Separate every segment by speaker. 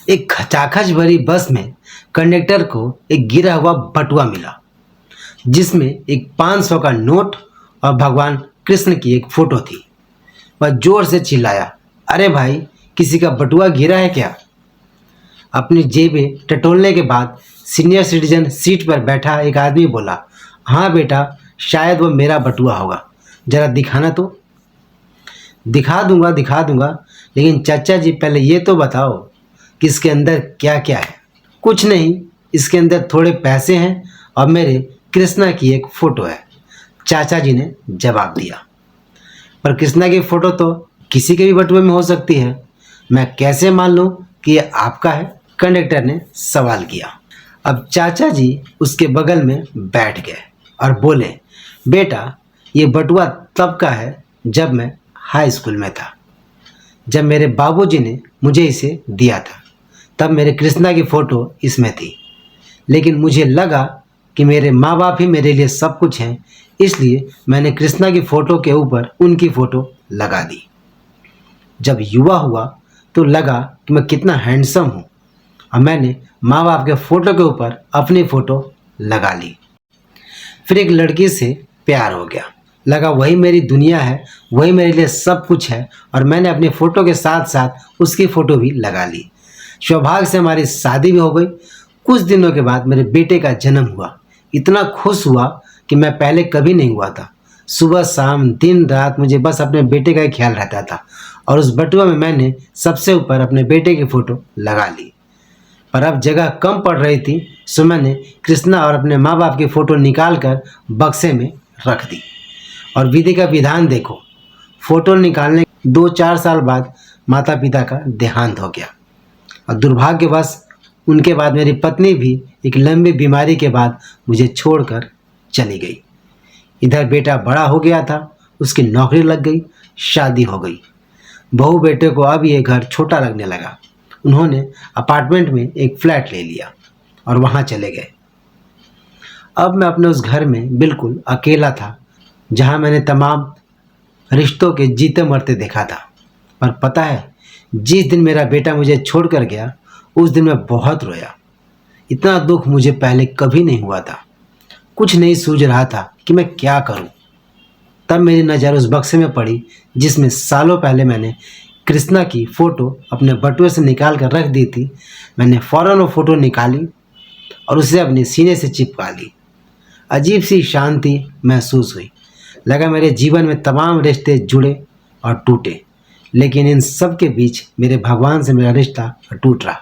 Speaker 1: एक खचाखच भरी बस में कंडक्टर को एक गिरा हुआ बटुआ मिला जिसमें एक 500 का नोट और भगवान कृष्ण की एक फोटो थी। वह जोर से चिल्लाया, अरे भाई, किसी का बटुआ गिरा है क्या? अपनी जेबें टटोलने के बाद सीनियर सिटीजन सीट पर बैठा एक आदमी बोला, हाँ बेटा, शायद वो मेरा बटुआ होगा, जरा दिखाना तो। दिखा दूंगा, लेकिन चाचा जी पहले ये तो बताओ कि इसके अंदर क्या क्या है। कुछ नहीं, इसके अंदर थोड़े पैसे हैं और मेरे कृष्णा की एक फ़ोटो है, चाचा जी ने जवाब दिया। पर कृष्णा की फ़ोटो तो किसी के भी बटुए में हो सकती है, मैं कैसे मान लूँ कि ये आपका है? कंडक्टर ने सवाल किया। अब चाचा जी उसके बगल में बैठ गए और बोले, बेटा, ये बटुआ तब का है जब मैं हाई स्कूल में था। जब मेरे बाबूजी ने मुझे इसे दिया था तब मेरे कृष्णा की फ़ोटो इसमें थी, लेकिन मुझे लगा कि मेरे माँ बाप ही मेरे लिए सब कुछ हैं, इसलिए मैंने कृष्णा की फ़ोटो के ऊपर उनकी फ़ोटो लगा दी। जब युवा हुआ तो लगा कि मैं कितना हैंडसम हूँ और मैंने माँ बाप के फ़ोटो के ऊपर अपनी फ़ोटो लगा ली। फिर एक लड़की से प्यार हो गया, लगा वही मेरी दुनिया है, वही मेरे लिए सब कुछ है, और मैंने अपनी फ़ोटो के साथ साथ उसकी फ़ोटो भी लगा ली। सौभाग्य से हमारी शादी भी हो गई। कुछ दिनों के बाद मेरे बेटे का जन्म हुआ। इतना खुश हुआ कि मैं पहले कभी नहीं हुआ था। सुबह शाम दिन रात मुझे बस अपने बेटे का ही ख्याल रहता था, और उस बटुआ में मैंने सबसे ऊपर अपने बेटे की फ़ोटो लगा ली। पर अब जगह कम पड़ रही थी, सो मैंने कृष्णा और अपने माँ बाप की फ़ोटो निकाल कर बक्से में रख दी। और विधि का विधान देखो, फ़ोटो निकालने 2-4 साल बाद माता पिता का देहांत हो गया, और दुर्भाग्यवश उनके बाद मेरी पत्नी भी एक लंबी बीमारी के बाद मुझे छोड़कर चली गई। इधर बेटा बड़ा हो गया था, उसकी नौकरी लग गई, शादी हो गई। बहू बेटे को अब ये घर छोटा लगने लगा। उन्होंने अपार्टमेंट में एक फ्लैट ले लिया और वहाँ चले गए। अब मैं अपने उस घर में बिल्कुल अकेला था, जहाँ मैंने तमाम रिश्तों के जीते मरते देखा था। पर पता है, जिस दिन मेरा बेटा मुझे छोड़कर गया, उस दिन मैं बहुत रोया। इतना दुख मुझे पहले कभी नहीं हुआ था। कुछ नहीं सूझ रहा था कि मैं क्या करूं। तब मेरी नज़र उस बक्से में पड़ी जिसमें सालों पहले मैंने कृष्णा की फ़ोटो अपने बटुए से निकाल कर रख दी थी। मैंने फ़ौरन वो फ़ोटो निकाली और उसे अपने सीने से चिपका ली। अजीब सी शांति महसूस हुई। लगा मेरे जीवन में तमाम रिश्ते जुड़े और टूटे, लेकिन इन सब के बीच मेरे भगवान से मेरा रिश्ता अटूट रहा।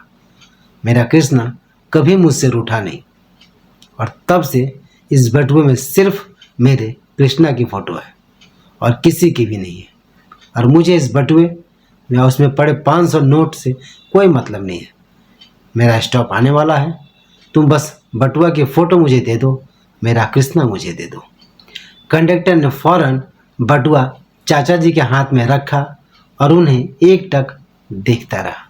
Speaker 1: मेरा कृष्णा कभी मुझसे रूठा नहीं, और तब से इस बटुए में सिर्फ मेरे कृष्णा की फ़ोटो है और किसी की भी नहीं है। और मुझे इस बटुए में उसमें पड़े 500 नोट से कोई मतलब नहीं है। मेरा स्टॉप आने वाला है, तुम बस बटुआ की फ़ोटो मुझे दे दो, मेरा कृष्णा मुझे दे दो। कंडक्टर ने फ़ौरन बटुआ चाचा जी के हाथ में रखा और उन्हें एकटक देखता रहा।